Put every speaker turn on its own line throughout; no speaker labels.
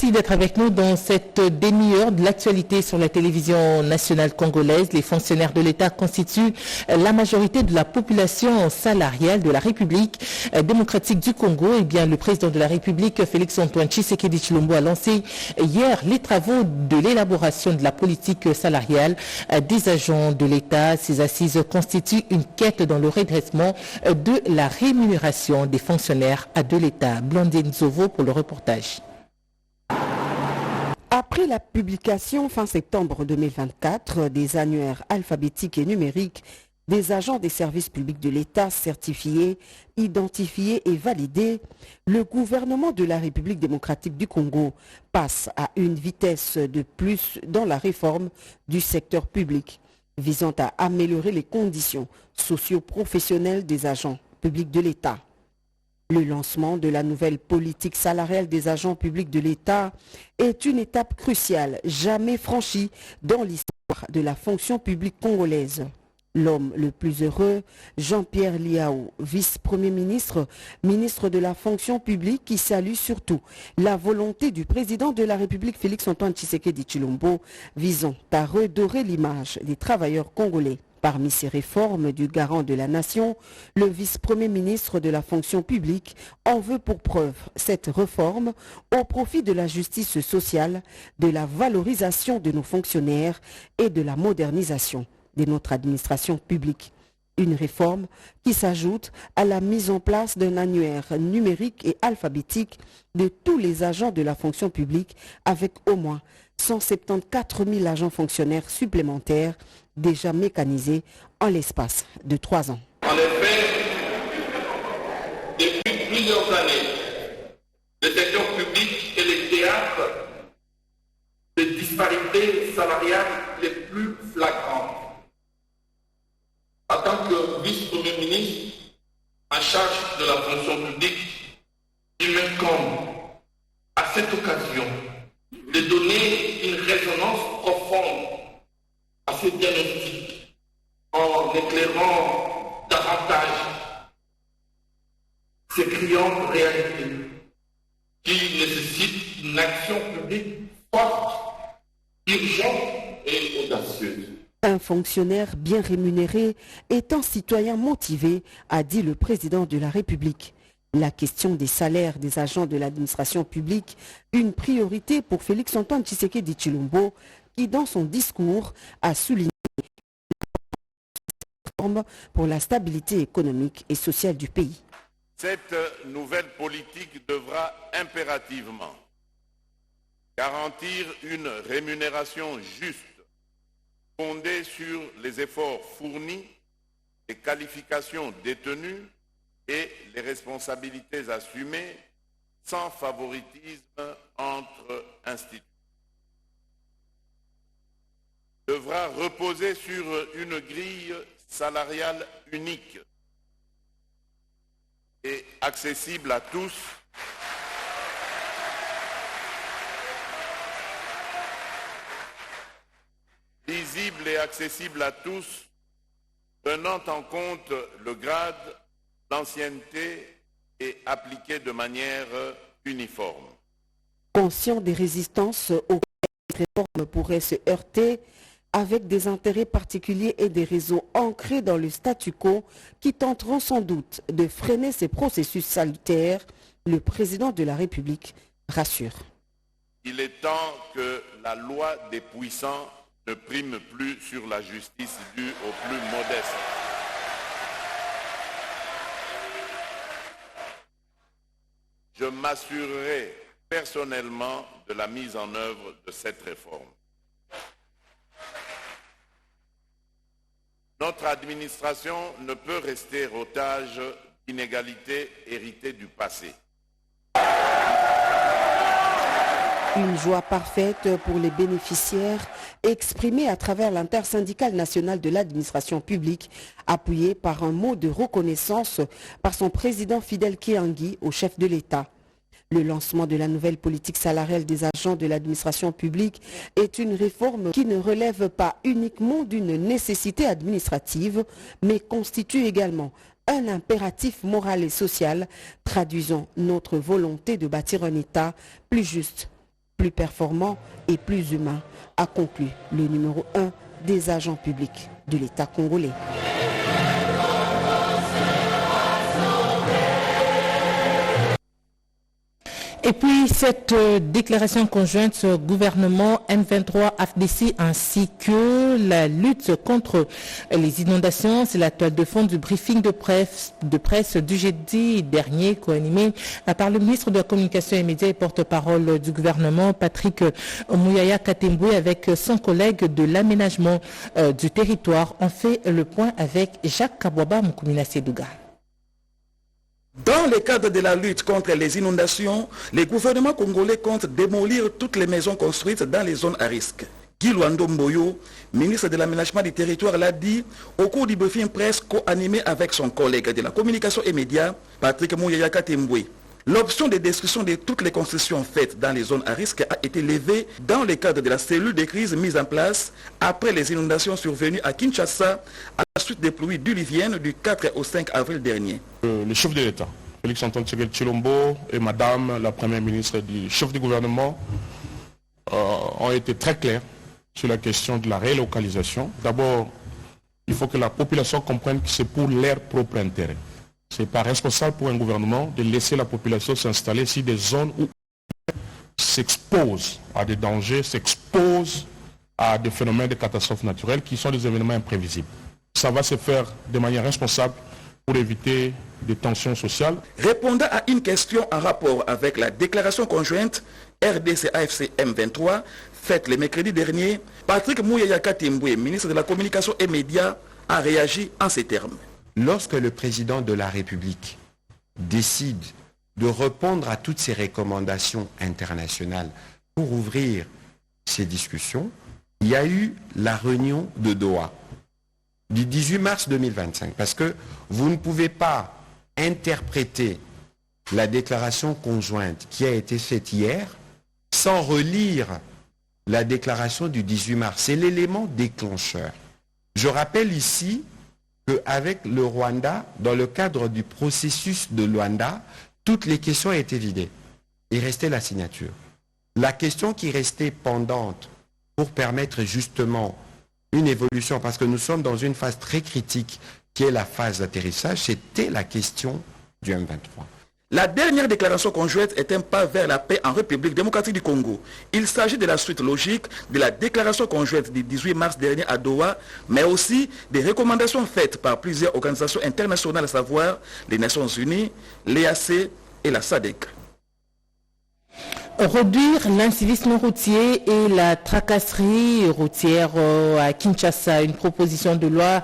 Merci d'être avec nous dans cette demi-heure de l'actualité sur la télévision nationale congolaise. Les fonctionnaires de l'État constituent la majorité de la population salariale de la République démocratique du Congo. Eh bien, le président de la République, Félix-Antoine Tshisekedi Tshilombo, a lancé hier les travaux de l'élaboration de la politique salariale des agents de l'État. Ces assises constituent une quête dans le redressement de la rémunération des fonctionnaires de l'État. Blandine Zovo pour le reportage.
Après la publication fin septembre 2024 des annuaires alphabétiques et numériques des agents des services publics de l'État certifiés, identifiés et validés, le gouvernement de la République démocratique du Congo passe à une vitesse de plus dans la réforme du secteur public, visant à améliorer les conditions socio-professionnelles des agents publics de l'État. Le lancement de la nouvelle politique salariale des agents publics de l'État est une étape cruciale, jamais franchie dans l'histoire de la fonction publique congolaise. L'homme le plus heureux, Jean-Pierre Liao, vice-premier ministre, ministre de la fonction publique, qui salue surtout la volonté du président de la République Félix-Antoine Tshisekedi Tshilombo visant à redorer l'image des travailleurs congolais. Parmi ces réformes du garant de la nation, le vice-premier ministre de la fonction publique en veut pour preuve cette réforme au profit de la justice sociale, de la valorisation de nos fonctionnaires et de la modernisation de notre administration publique. Une réforme qui s'ajoute à la mise en place d'un annuaire numérique et alphabétique de tous les agents de la fonction publique avec au moins 174 000 agents fonctionnaires supplémentaires déjà mécanisés en l'espace de 3 ans.
En effet, depuis plusieurs années, le secteur public est le théâtre de disparités salariales les plus flagrantes. En tant que vice-premier ministre en charge de la fonction publique, il m'incombe à cette occasion de donner une résonance profonde à ce diagnostic en éclairant davantage ces criantes réalités qui nécessitent une action publique forte, urgente et audacieuse.
Un fonctionnaire bien rémunéré est un citoyen motivé, a dit le président de la République. La question des salaires des agents de l'administration publique, une priorité pour Félix-Antoine Tshisekedi Tshilombo, qui dans son discours a souligné pour la stabilité économique et sociale du pays.
Cette nouvelle politique devra impérativement garantir une rémunération juste, fondée sur les efforts fournis, les qualifications détenues et les responsabilités assumées, sans favoritisme entre institutions. Devra reposer sur une grille salariale unique et accessible à tous, lisible et accessible à tous, tenant en compte le grade, l'ancienneté et appliquée de manière uniforme.
Conscient des résistances auxquelles cette réforme pourrait se heurter, avec des intérêts particuliers et des réseaux ancrés dans le statu quo qui tenteront sans doute de freiner ces processus salutaires, le président de la République rassure.
Il est temps que la loi des puissants ne prime plus sur la justice due aux plus modestes. Je m'assurerai personnellement de la mise en œuvre de cette réforme. Notre administration ne peut rester otage d'inégalités héritées du passé.
Une joie parfaite pour les bénéficiaires exprimée à travers l'intersyndicale nationale de l'administration publique, appuyée par un mot de reconnaissance par son président Fidel Keyangui au chef de l'État. Le lancement de la nouvelle politique salariale des agents de l'administration publique est une réforme qui ne relève pas uniquement d'une nécessité administrative, mais constitue également un impératif moral et social, traduisant notre volonté de bâtir un État plus juste, plus plus performant et plus humain, a conclu le numéro 1 des agents publics de l'État congolais.
Et puis cette déclaration conjointe gouvernement M23-FDC ainsi que la lutte contre les inondations, c'est la toile de fond du briefing de presse du jeudi dernier, co-animé par le ministre de la Communication et Médias et porte-parole du gouvernement, Patrick Mouyaya Katemboué, avec son collègue de l'aménagement du territoire. On fait le point avec Jacques Kabouaba Moukoumina Sedouga.
Dans le cadre de la lutte contre les inondations, le gouvernement congolais compte démolir toutes les maisons construites dans les zones à risque. Guy Luando Mboyo, ministre de l'aménagement du territoire, l'a dit au cours du briefing presse co-animé avec son collègue de la communication et médias, Patrick Mouyaya Katemboué. L'option de destruction de toutes les constructions faites dans les zones à risque a été levée dans le cadre de la cellule de crise mise en place après les inondations survenues à Kinshasa à la suite des pluies diluviennes du 4 au 5 avril dernier.
Le chef de l'État, Félix-Antoine Tshisekedi-Tshilombo, et Madame la Première ministre du chef du gouvernement ont été très clairs sur la question de la relocalisation. D'abord, il faut que la population comprenne que c'est pour leur propre intérêt. Ce n'est pas responsable pour un gouvernement de laisser la population s'installer sur des zones où s'expose à des dangers, s'expose à des phénomènes de catastrophes naturelles qui sont des événements imprévisibles. Ça va se faire de manière responsable pour éviter des tensions sociales.
Répondant à une question en rapport avec la déclaration conjointe RDC-AFC M23 faite le mercredi dernier, Patrick Mouyaya Katemboué, ministre de la Communication et Médias, a réagi en ces termes.
Lorsque le président de la République décide de répondre à toutes ces recommandations internationales pour ouvrir ces discussions, il y a eu la réunion de Doha du 18 mars 2025. Parce que vous ne pouvez pas interpréter la déclaration conjointe qui a été faite hier sans relire la déclaration du 18 mars. C'est l'élément déclencheur. Je rappelle ici qu'avec le Rwanda, dans le cadre du processus de Luanda, toutes les questions étaient vidées. Il restait la signature. La question qui restait pendante pour permettre justement une évolution, parce que nous sommes dans une phase très critique qui est la phase d'atterrissage, c'était la question du M23.
La dernière déclaration conjointe est un pas vers la paix en République démocratique du Congo. Il s'agit de la suite logique de la déclaration conjointe du 18 mars dernier à Doha, mais aussi des recommandations faites par plusieurs organisations internationales, à savoir les Nations Unies, l'EAC et la SADC.
Réduire l'incivisme routier et la tracasserie routière à Kinshasa, une proposition de loi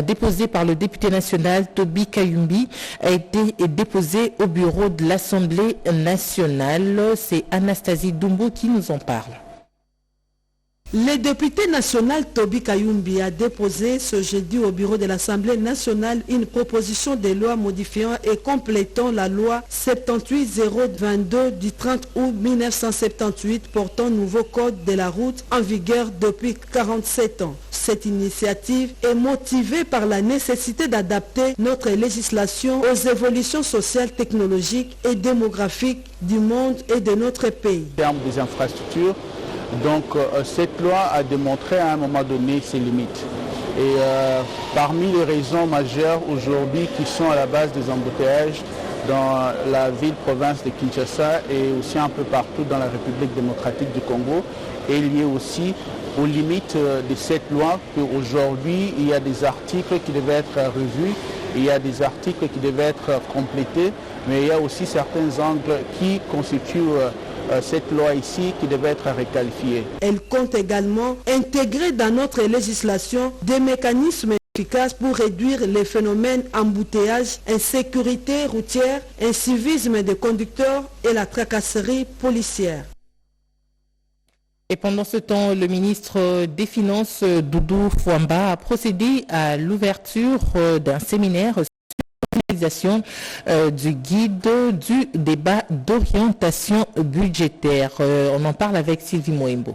déposée par le député national Toby Kayumbi a été déposée au bureau de l'Assemblée nationale. C'est Anastasie Dumbo qui nous en parle.
Le député national Toby Kayumbi a déposé ce jeudi au bureau de l'Assemblée nationale une proposition de loi modifiant et complétant la loi 78022 du 30 août 1978 portant nouveau code de la route en vigueur depuis 47 ans. Cette initiative est motivée par la nécessité d'adapter notre législation aux évolutions sociales, technologiques et démographiques du monde et de notre pays.
En termes des infrastructures, donc cette loi a démontré à un moment donné ses limites. Et parmi les raisons majeures aujourd'hui qui sont à la base des embouteillages dans la ville-province de Kinshasa et aussi un peu partout dans la République démocratique du Congo, est liée aussi aux limites de cette loi, qu'aujourd'hui il y a des articles qui devaient être revus, il y a des articles qui devaient être complétés, mais il y a aussi certains angles qui constituent cette loi ici qui devait être requalifiée.
Elle compte également intégrer dans notre législation des mécanismes efficaces pour réduire les phénomènes embouteillage, insécurité routière, incivisme des conducteurs et la tracasserie policière.
Et pendant ce temps, le ministre des Finances, Doudou Fouamba, a procédé à l'ouverture d'un séminaire sur l'utilisation du guide du débat d'orientation budgétaire. On en parle avec Sylvie Moembo.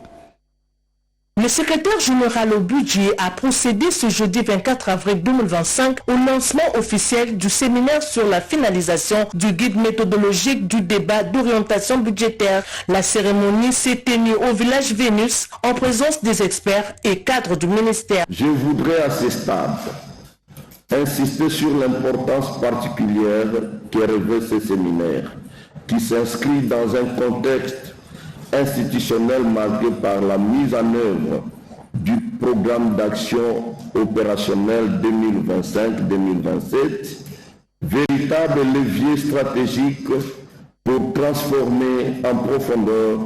Le secrétaire général au budget a procédé ce jeudi 24 avril 2025 au lancement officiel du séminaire sur la finalisation du guide méthodologique du débat d'orientation budgétaire. La cérémonie s'est tenue au village Vénus en présence des experts et cadres du ministère.
Je voudrais à ce stade insister sur l'importance particulière que revêt ce séminaire, qui s'inscrit dans un contexte institutionnel marqué par la mise en œuvre du programme d'action opérationnel 2025-2027, véritable levier stratégique pour transformer en profondeur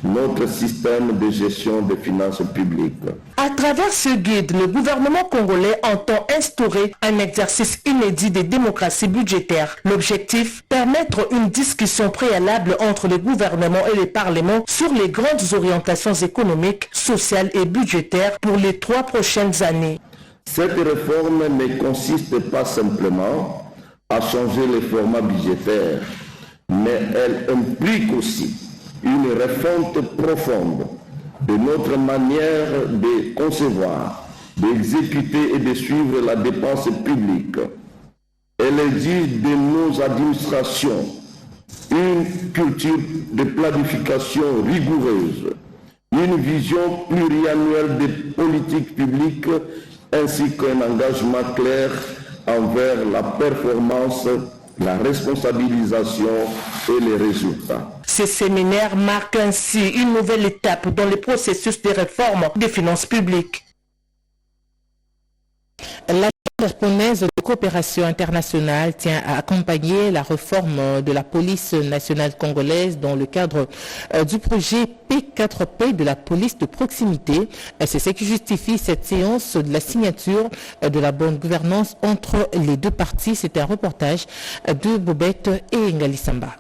notre système de gestion des finances publiques.
À travers ce guide, le gouvernement congolais entend instaurer un exercice inédit de démocratie budgétaire. L'objectif, permettre une discussion préalable entre le gouvernement et le Parlement sur les grandes orientations économiques, sociales et budgétaires pour les 3 prochaines années.
Cette réforme ne consiste pas simplement à changer les formats budgétaires, mais elle implique aussi une refonte profonde de notre manière de concevoir, d'exécuter et de suivre la dépense publique. Elle exige de nos administrations une culture de planification rigoureuse, une vision pluriannuelle des politiques publiques ainsi qu'un engagement clair envers la performance, la responsabilisation et les résultats.
Ce séminaire marque ainsi une nouvelle étape dans le processus de réforme des finances publiques. La japonaise de coopération internationale tient à accompagner la réforme de la police nationale congolaise dans le cadre du projet P4P de la police de proximité. C'est ce qui justifie cette séance de la signature de la bonne gouvernance entre les deux parties. C'est un reportage de Bobette et Ngali Samba.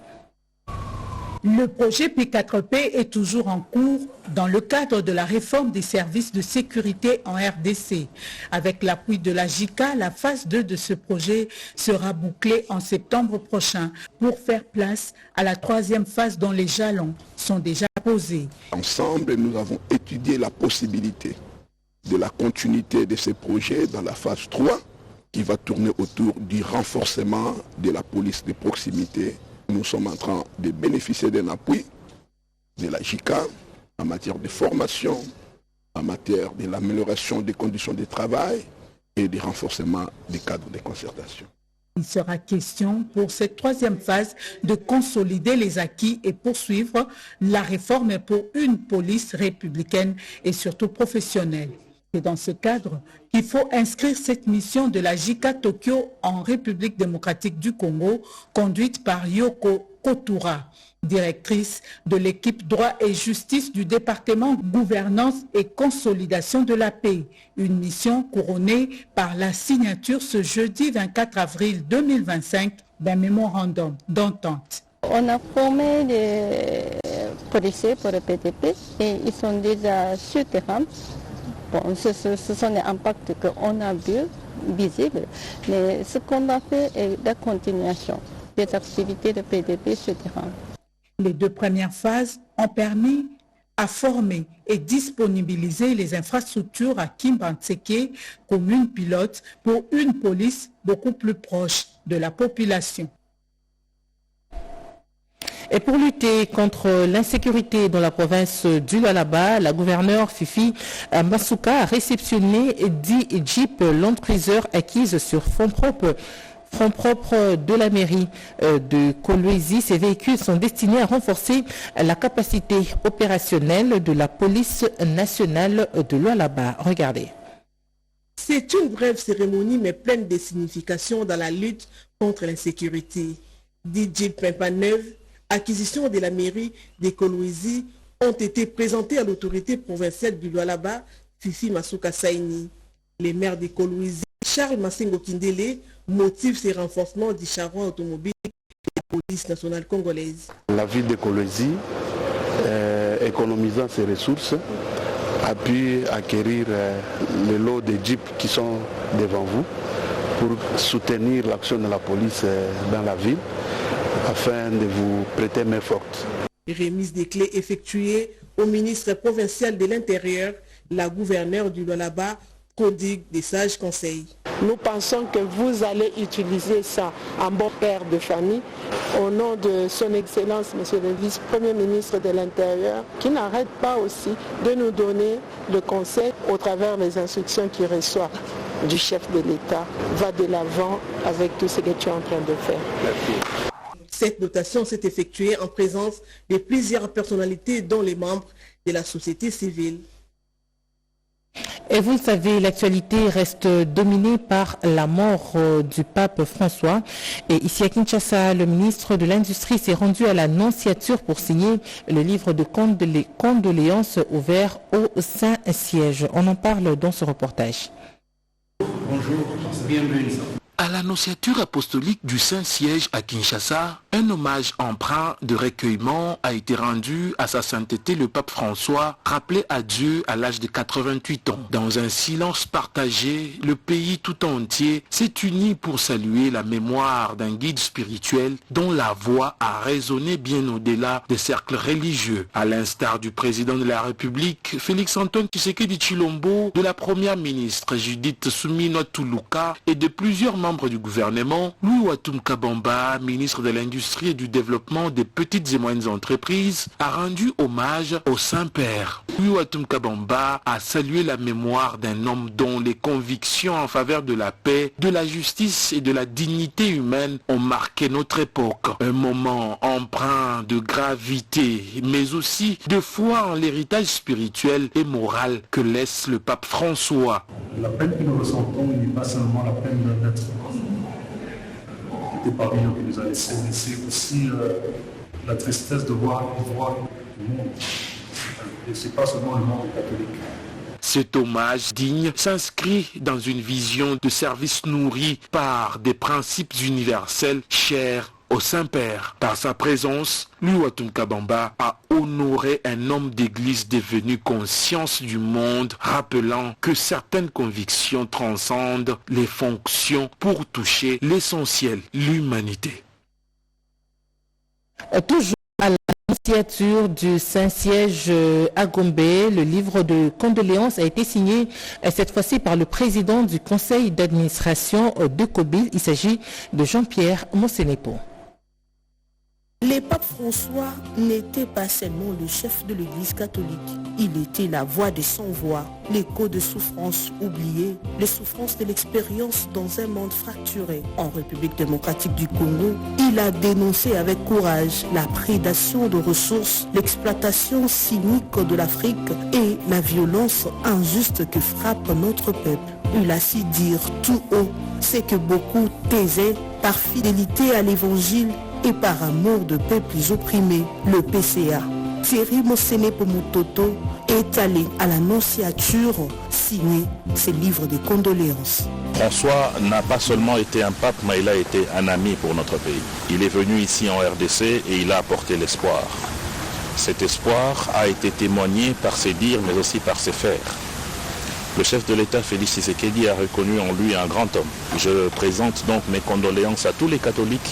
Le projet P4P est toujours en cours dans le cadre de la réforme des services de sécurité en RDC. Avec l'appui de la JICA, la phase 2 de ce projet sera bouclée en septembre prochain pour faire place à la 3e phase dont les jalons sont déjà posés.
Ensemble, nous avons étudié la possibilité de la continuité de ces projets dans la phase 3 qui va tourner autour du renforcement de la police de proximité. Nous sommes en train de bénéficier d'un appui de la JICA en matière de formation, en matière de l'amélioration des conditions de travail et du renforcement des cadres de concertation.
Il sera question pour cette 3e phase de consolider les acquis et poursuivre la réforme pour une police républicaine et surtout professionnelle. C'est dans ce cadre qu'il faut inscrire cette mission de la JICA Tokyo en République démocratique du Congo, conduite par Yoko Kotura, directrice de l'équipe droit et justice du département gouvernance et consolidation de la paix. Une mission couronnée par la signature ce jeudi 24 avril 2025 d'un mémorandum d'entente.
On a formé des policiers pour le PTP et ils sont déjà sur terrain. Bon, ce sont les impacts qu'on a vus, visibles, mais ce qu'on a fait est la continuation des activités de PDP sur terrain.
Les 2 premières phases ont permis à former et disponibiliser les infrastructures à Kimbantseke, commune pilote, pour une police beaucoup plus proche de la population.
Et pour lutter contre l'insécurité dans la province du Lualaba, la gouverneure Fifi Masuka a réceptionné 10 Jeeps Land Cruiser acquises sur fonds propres de la mairie de Kolwezi. Ces véhicules sont destinés à renforcer la capacité opérationnelle de la police nationale de Lualaba. Regardez.
C'est une brève cérémonie mais pleine de signification dans la lutte contre l'insécurité. 10 Jeeps Pimpa neuves, acquisition de la mairie de Kolwezi, ont été présentés à l'autorité provinciale du Lualaba, Fifi Masuka Saini. Les maires de Kolwezi, Charles Massengo Kindele, motivent ces renforcements du charroi automobile de la police nationale congolaise.
La ville de Kolwezi, économisant ses ressources, a pu acquérir le lot de jeeps qui sont devant vous pour soutenir l'action de la police dans la ville, afin de vous prêter main forte.
Remise des clés effectuée au ministre provincial de l'Intérieur, La gouverneure du Lualaba prodigue des sages conseils.
Nous pensons que vous allez utiliser ça en bon père de famille au nom de son Excellence, Monsieur le Vice-Premier ministre de l'Intérieur, qui n'arrête pas aussi de nous donner le conseil au travers des instructions qu'il reçoit du chef de l'État. Va de l'avant avec tout ce que tu es en train de faire.
Cette dotation s'est effectuée en présence de plusieurs personnalités, dont les membres de la société civile.
Et vous le savez, l'actualité reste dominée par la mort du pape François. Et ici à Kinshasa, le ministre de l'Industrie s'est rendu à la Nonciature pour signer le livre de condoléances ouvert au Saint-Siège. On en parle dans ce reportage.
Bonjour, bienvenue. À l'annonciature apostolique du Saint-Siège à Kinshasa, un hommage empreint de recueillement a été rendu à sa sainteté le pape François, rappelé à Dieu à l'âge de 88 ans. Dans un silence partagé, le pays tout entier s'est uni pour saluer la mémoire d'un guide spirituel dont la voix a résonné bien au-delà des cercles religieux. À l'instar du président de la République, Félix-Antoine Tshisekedi Tshilombo, de la première ministre Judith Suminwa Tuluka et de plusieurs membres du gouvernement, Louis Watum Kabamba, ministre de l'Industrie et du Développement des petites et moyennes entreprises, a rendu hommage au Saint-Père. Louis Watum Kabamba a salué la mémoire d'un homme dont les convictions en faveur de la paix, de la justice et de la dignité humaine ont marqué notre époque. Un moment empreint de gravité, mais aussi de foi en l'héritage spirituel et moral que laisse le pape François.
La peine que nous ressentons n'est pas seulement la peine d'être parmi nous qui nous a laissé, mais c'est aussi la tristesse de voir le monde. Et c'est pas seulement le monde catholique.
Cet hommage digne s'inscrit dans une vision de service nourri par des principes universels chers au Saint-Père. Par sa présence, Louis Watum Kabamba a honoré un homme d'église devenu conscience du monde, rappelant que certaines convictions transcendent les fonctions pour toucher l'essentiel, l'humanité.
Toujours à la Nonciature du Saint-Siège à Gombe, le livre de condoléances a été signé cette fois-ci par le président du conseil d'administration de COBIL. Il s'agit de Jean-Pierre Mosenepo.
Le pape François n'était pas seulement le chef de l'Église catholique. Il était la voix des sans-voix, l'écho de souffrances oubliées, les souffrances de l'expérience dans un monde fracturé. En République démocratique du Congo, il a dénoncé avec courage la prédation de ressources, l'exploitation cynique de l'Afrique et la violence injuste que frappe notre peuple. Il a su dire tout haut ce que beaucoup taisaient par fidélité à l'Évangile et par amour de peuples opprimés, le PCA. Thierry Mosenepo Mutoto est allé à la Nonciature signer ses livres de condoléances.
François n'a pas seulement été un pape, mais il a été un ami pour notre pays. Il est venu ici en RDC et il a apporté l'espoir. Cet espoir a été témoigné par ses dires, mais aussi par ses faits. Le chef de l'État, Félix Tshisekedi, a reconnu en lui un grand homme. Je présente donc mes condoléances à tous les catholiques,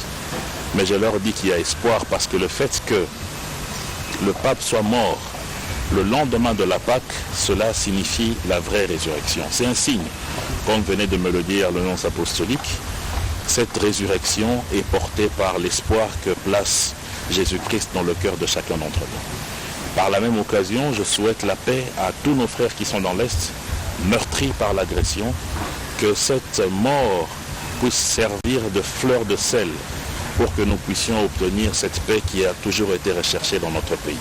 mais je leur dis qu'il y a espoir parce que le fait que le pape soit mort le lendemain de la Pâque, cela signifie la vraie résurrection. C'est un signe, comme venait de me le dire le nonce apostolique, cette résurrection est portée par l'espoir que place Jésus-Christ dans le cœur de chacun d'entre nous. Par la même occasion, je souhaite la paix à tous nos frères qui sont dans l'Est, meurtris par l'agression, que cette mort puisse servir de fleur de sel pour que nous puissions obtenir cette paix qui a toujours été recherchée dans notre pays.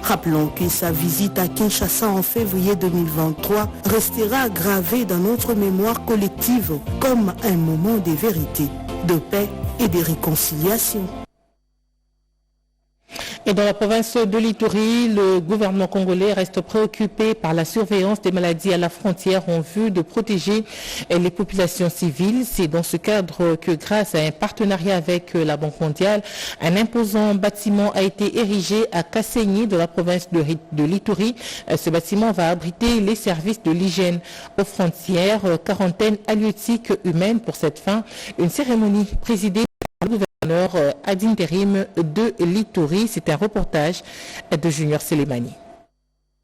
Rappelons que sa visite à Kinshasa en février 2023 restera gravée dans notre mémoire collective comme un moment de vérité, de paix et de réconciliation.
Et dans la province de l'Ituri, le gouvernement congolais reste préoccupé par la surveillance des maladies à la frontière en vue de protéger les populations civiles. C'est dans ce cadre que, grâce à un partenariat avec la Banque mondiale, un imposant bâtiment a été érigé à Kassaigny de la province de l'Ituri. Ce bâtiment va abriter les services de l'hygiène aux frontières, quarantaine halieutique humaine pour cette fin. Une cérémonie présidée par le gouverneur ad intérim de l'Ituri. C'est un reportage de Junior Selemani.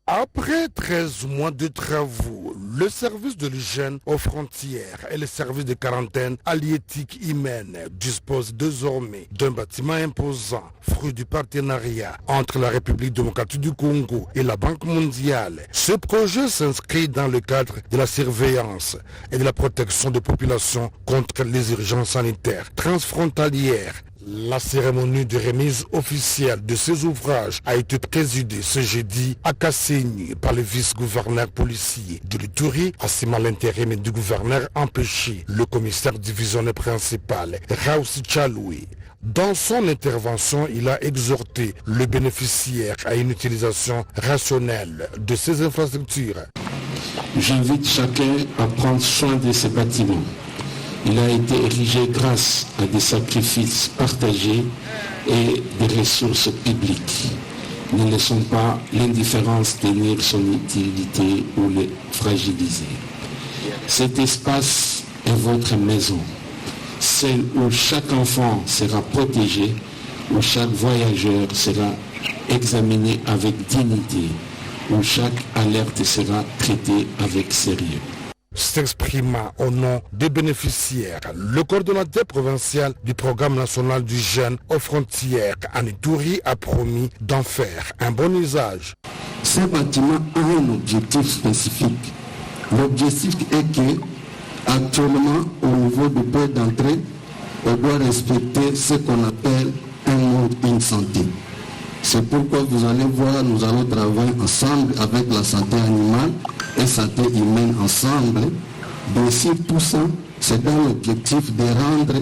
Après 13 mois de travaux, le service de l'hygiène aux frontières et le service de quarantaine halieutique humaine disposent désormais d'un bâtiment imposant, fruit du partenariat entre la République démocratique du Congo et la Banque mondiale. Ce projet s'inscrit dans le cadre de la surveillance et de la protection des populations contre les urgences sanitaires transfrontalières. La cérémonie de remise officielle de ces ouvrages a été présidée ce jeudi à Kasséni par le vice-gouverneur policier de l'Ituri, assumant l'intérim du gouverneur empêché, le commissaire divisionnaire principal, Raoussi Chaloui. Dans son intervention, il a exhorté le bénéficiaire à une utilisation rationnelle de ces infrastructures.
J'invite chacun à prendre soin de ces bâtiments. Il a été érigé grâce à des sacrifices partagés et des ressources publiques. Ne laissons pas l'indifférence tenir son utilité ou le fragiliser. Cet espace est votre maison, celle où chaque enfant sera protégé, où chaque voyageur sera examiné avec dignité, où chaque alerte sera traitée avec sérieux.
S'exprimant au nom des bénéficiaires, le coordonnateur provincial du programme national du jeune aux frontières, Anitouri, a promis d'en faire un bon usage.
Ce bâtiment a un objectif spécifique. L'objectif est que, actuellement, au niveau du point d'entrée, on doit respecter ce qu'on appelle un monde in santé. C'est pourquoi vous allez voir, nous allons travailler ensemble avec la santé animale et santé humaine ensemble. Bien sûr, tout ça, c'est dans l'objectif de rendre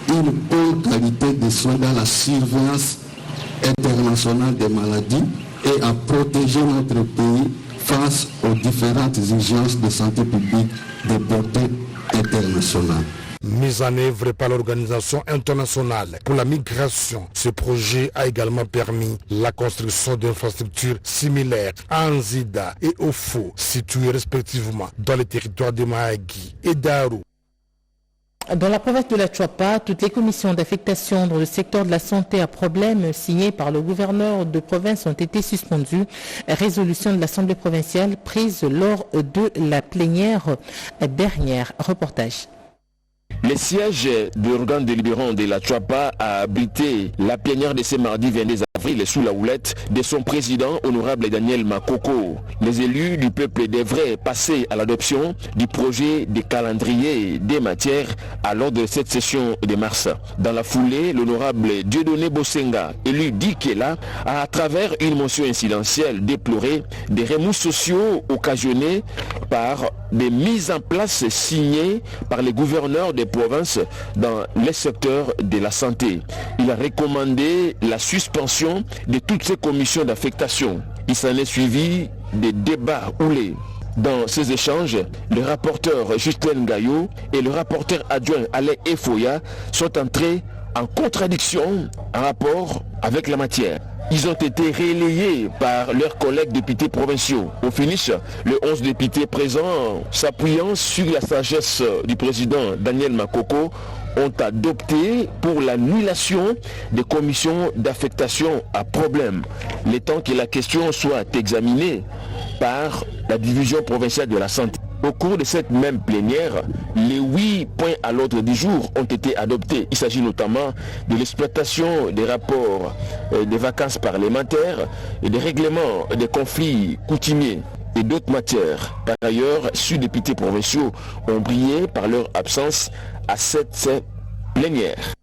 une bonne qualité de soins dans la surveillance internationale des maladies et à protéger notre pays face aux différentes exigences de santé publique de portée internationale.
Mis en œuvre par l'Organisation internationale pour la migration, ce projet a également permis la construction d'infrastructures similaires à Anzida et Ofo, situées respectivement dans les territoires de Mahagi et d'Aru.
Dans la province de la Chuapa, toutes les commissions d'affectation dans le secteur de la santé à problème signées par le gouverneur de province ont été suspendues. Résolution de l'Assemblée provinciale prise lors de la plénière dernière. Reportage.
Le siège de l'organe délibérant de la Chuapa a abrité la plénière de ce mardi 22 avril sous la houlette de son président honorable Daniel Makoko. Les élus du peuple devraient passer à l'adoption du projet de calendrier des matières à l'ordre de cette session de mars. Dans la foulée, l'honorable Dieudonné Bosenga, élu d'Ikela, a à travers une motion incidentielle déploré des remous sociaux occasionnés par des mises en place signées par les gouverneurs des provinces dans les secteurs de la santé. Il a recommandé la suspension de toutes ces commissions d'affectation. Il s'en est suivi des débats houlés. Dans ces échanges, le rapporteur Justin Gaillot et le rapporteur adjoint Alain Efoya sont entrés en contradiction en rapport avec la matière. Ils ont été relayés par leurs collègues députés provinciaux. Au finish, les 11 députés présents, s'appuyant sur la sagesse du président Daniel Makoko, ont adopté pour l'annulation des commissions d'affectation à problème, le temps que la question soit examinée par la division provinciale de la santé. Au cours de cette même plénière, les 8 points à l'ordre du jour ont été adoptés. Il s'agit notamment de l'exploitation des rapports des vacances parlementaires et des règlements des conflits coutumiers et d'autres matières. Par ailleurs, six députés provinciaux ont brillé par leur absence à cette plénière.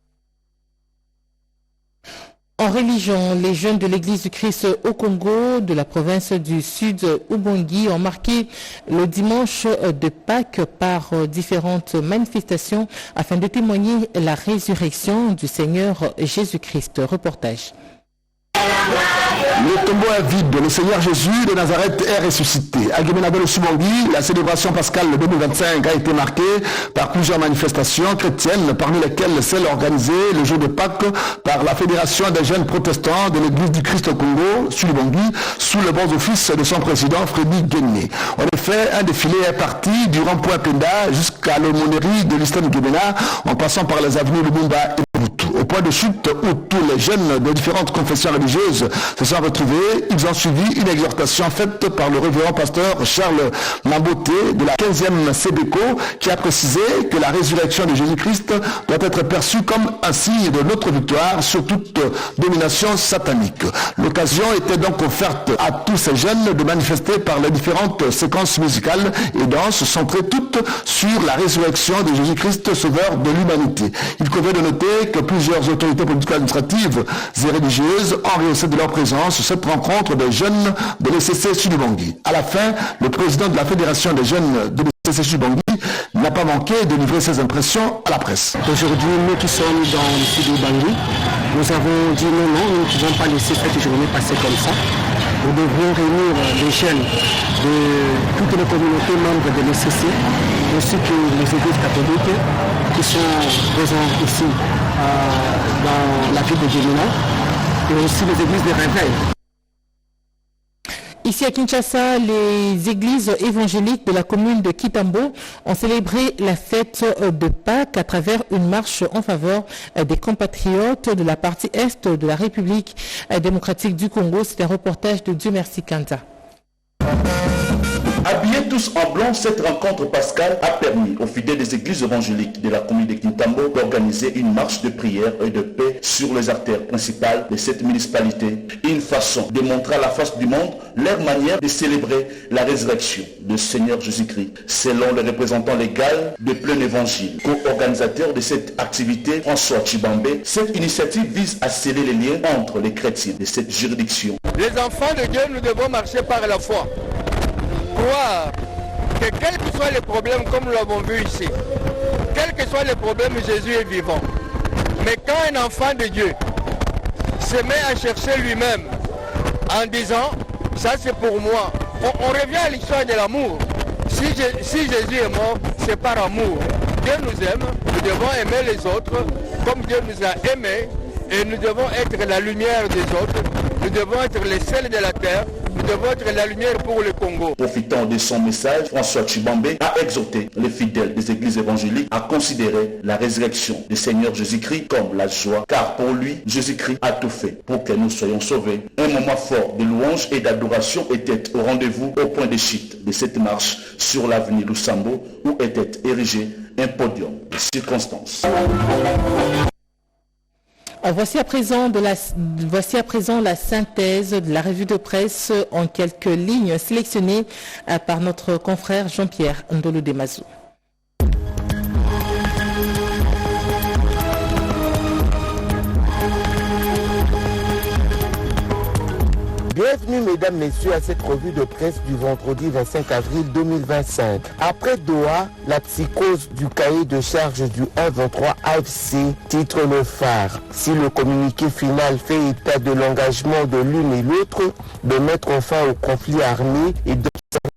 En religion, les jeunes de l'église du Christ au Congo, de la province du Sud Ubongi, ont marqué le dimanche de Pâques par différentes manifestations afin de témoigner la résurrection du Seigneur Jésus-Christ. Reportage.
Le tombeau est vide, le Seigneur Jésus de Nazareth est ressuscité. À Guéménabel Subangui, la célébration pascale 2025 a été marquée par plusieurs manifestations chrétiennes, parmi lesquelles celle organisée le jour de Pâques par la Fédération des jeunes protestants de l'Église du Christ au Congo, Subangui, sous le bon office de son président Frédéric Guéné. En effet, un défilé est parti du rond-point Penda jusqu'à l'aumônerie de l'Islam Guéména, en passant par les avenues Lumumba et Mobutu. Au point de chute où tous les jeunes de différentes confessions religieuses se sont retrouvés. Ils ont suivi une exhortation faite par le révérend pasteur Charles Mamboté de la 15e CBECO qui a précisé que la résurrection de Jésus-Christ doit être perçue comme un signe de notre victoire sur toute domination satanique. L'occasion était donc offerte à tous ces jeunes de manifester par les différentes séquences musicales et danses centrées toutes sur la résurrection de Jésus-Christ, sauveur de l'humanité. Il convient de noter que plusieurs autorités politiques administratives et religieuses ont rehaussé de leur présence cette rencontre des jeunes de l'ECC Sud-Bangui. À la fin, le président de la Fédération des jeunes de l'ECC Sud-Bangui n'a pas manqué de livrer ses impressions à la presse.
Aujourd'hui, nous qui sommes dans le Sud-Bangui, nous avons dit non, nous ne pouvons pas laisser cette journée passer comme ça. Nous devons réunir les jeunes de toutes les communautés membres de l'ECC, ainsi que les églises catholiques qui sont présentes ici dans la ville de Djémena, et aussi les églises de réveil.
Ici à Kinshasa, les églises évangéliques de la commune de Kitambo ont célébré la fête de Pâques à travers une marche en faveur des compatriotes de la partie est de la République démocratique du Congo. C'est un reportage de Dieu merci Kanta.
Habillés tous en blanc, cette rencontre pascale a permis aux fidèles des églises évangéliques de la commune de Kintambo d'organiser une marche de prière et de paix sur les artères principales de cette municipalité. Une façon de montrer à la face du monde leur manière de célébrer la résurrection du Seigneur Jésus-Christ. Selon le représentant légal de Plein Évangile, co-organisateur de cette activité, François Chibambé, cette initiative vise à sceller les liens entre les chrétiens de cette juridiction.
Les enfants de Dieu, nous devons marcher par la foi. Croire que quels que soient les problèmes, comme nous l'avons vu ici, quels que soient les problèmes, Jésus est vivant. Mais quand un enfant de Dieu se met à chercher lui-même en disant, ça c'est pour moi, on revient à l'histoire de l'amour. Si Jésus est mort, c'est par amour. Dieu nous aime, nous devons aimer les autres comme Dieu nous a aimés, et nous devons être la lumière des autres, nous devons être les sels de la terre. Nous devons être la lumière pour le Congo.
Profitant de son message, François Chibambé a exhorté les fidèles des églises évangéliques à considérer la résurrection du Seigneur Jésus-Christ comme la joie, car pour lui, Jésus-Christ a tout fait pour que nous soyons sauvés. Un moment fort de louange et d'adoration était au rendez-vous au point de chute de cette marche sur l'avenue Lusambo, où était érigé un podium de circonstances.
Voici à présent la synthèse de la revue de presse en quelques lignes sélectionnées par notre confrère Jean-Pierre Ndolo Demazou.
Bienvenue mesdames, messieurs à cette revue de presse du vendredi 25 avril 2025. Après Doha, la psychose du cahier de charge du 1-23 AFC titre le phare. Si le communiqué final fait état de l'engagement de l'une et l'autre de mettre fin au conflit armé et de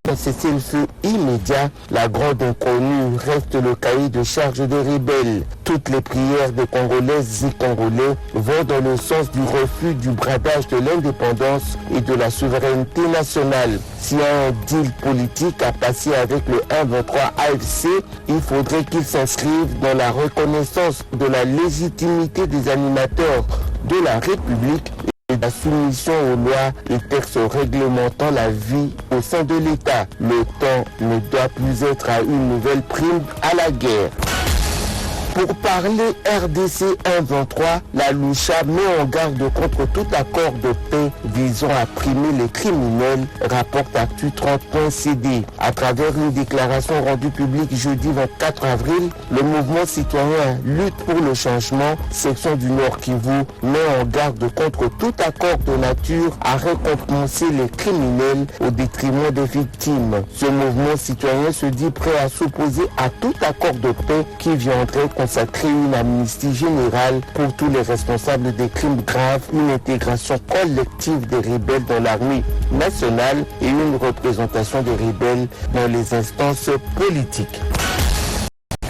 un cessez-le-feu immédiat, la grande inconnue reste le cahier de charge des rebelles. Toutes les prières des Congolaises et Congolais vont dans le sens du refus du bradage de l'indépendance et de la souveraineté nationale. Si un deal politique a passé avec le 1-23 AFC, il faudrait qu'il s'inscrive dans la reconnaissance de la légitimité des animateurs de la République et la soumission aux lois et textes réglementant la vie au sein de l'État. Le temps ne doit plus être à une nouvelle prime à la guerre. Pour parler RDC 1-23, la Loucha met en garde contre tout accord de paix visant à primer les criminels, rapporte Actu 30.cd. À travers une déclaration rendue publique jeudi 24 avril, le mouvement citoyen Lutte pour le changement, section du Nord Kivu, met en garde contre tout accord de nature à récompenser les criminels au détriment des victimes. Ce mouvement citoyen se dit prêt à s'opposer à tout accord de paix qui viendrait consacrer une amnistie générale pour tous les responsables des crimes graves, une intégration collective des rebelles dans l'armée nationale et une représentation des rebelles dans les instances politiques.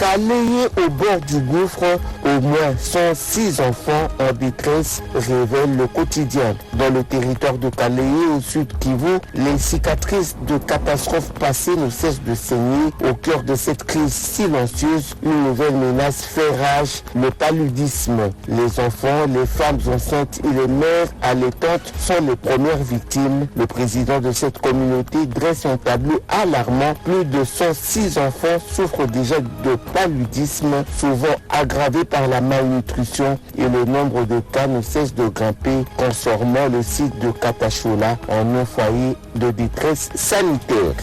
Caléé au bord du gouffre, au moins 106 enfants en détresse, révèle le quotidien. Dans le territoire de Caléé, au sud Kivu, les cicatrices de catastrophes passées ne cessent de saigner. Au cœur de cette crise silencieuse, une nouvelle menace fait rage, le paludisme. Les enfants, les femmes enceintes et les mères allaitantes sont les premières victimes. Le président de cette communauté dresse un tableau alarmant. Plus de 106 enfants souffrent déjà de paludisme, souvent aggravé par la malnutrition, et le nombre de cas ne cesse de grimper, transformant le site de Katachola en un foyer de détresse sanitaire.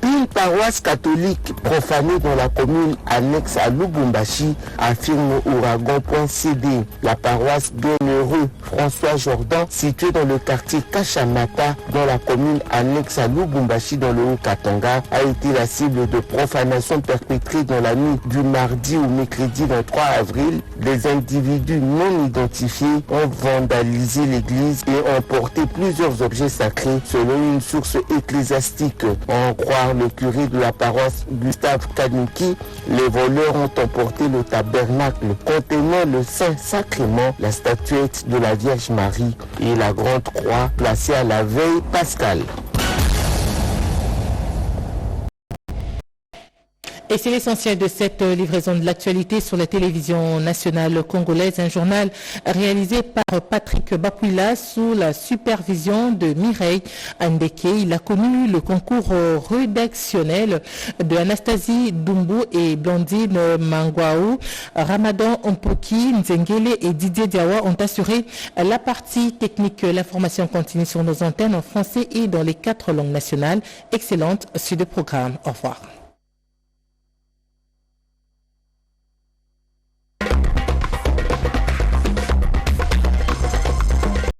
Une paroisse catholique profanée dans la commune annexe à Lubumbashi, affirme Ouragan.cd. La paroisse Bienheureux François Jordan, située dans le quartier Kachamata, dans la commune annexe à Lubumbashi dans le Haut-Katanga, a été la cible de profanation perpétrée dans la nuit du mardi au mercredi 23 avril. Des individus non identifiés ont vandalisé l'église et ont porté plusieurs objets sacrés, selon une source ecclésiastique. En croire le curé de la paroisse Gustave Kanuki, les voleurs ont emporté le tabernacle contenant le Saint-Sacrement, la statuette de la Vierge Marie et la grande croix placée à la veille pascale.
Et c'est l'essentiel de cette livraison de l'actualité sur la télévision nationale congolaise, un journal réalisé par Patrick Bapuila sous la supervision de Mireille Andeke. Il a connu le concours rédactionnel de Anastasie Dumbu et Blondine Mangwaou. Ramadan Ompoki, Nzengele et Didier Diawa ont assuré la partie technique. L'information continue sur nos antennes en français et dans les 4 langues nationales. Excellente suite de programme. Au revoir.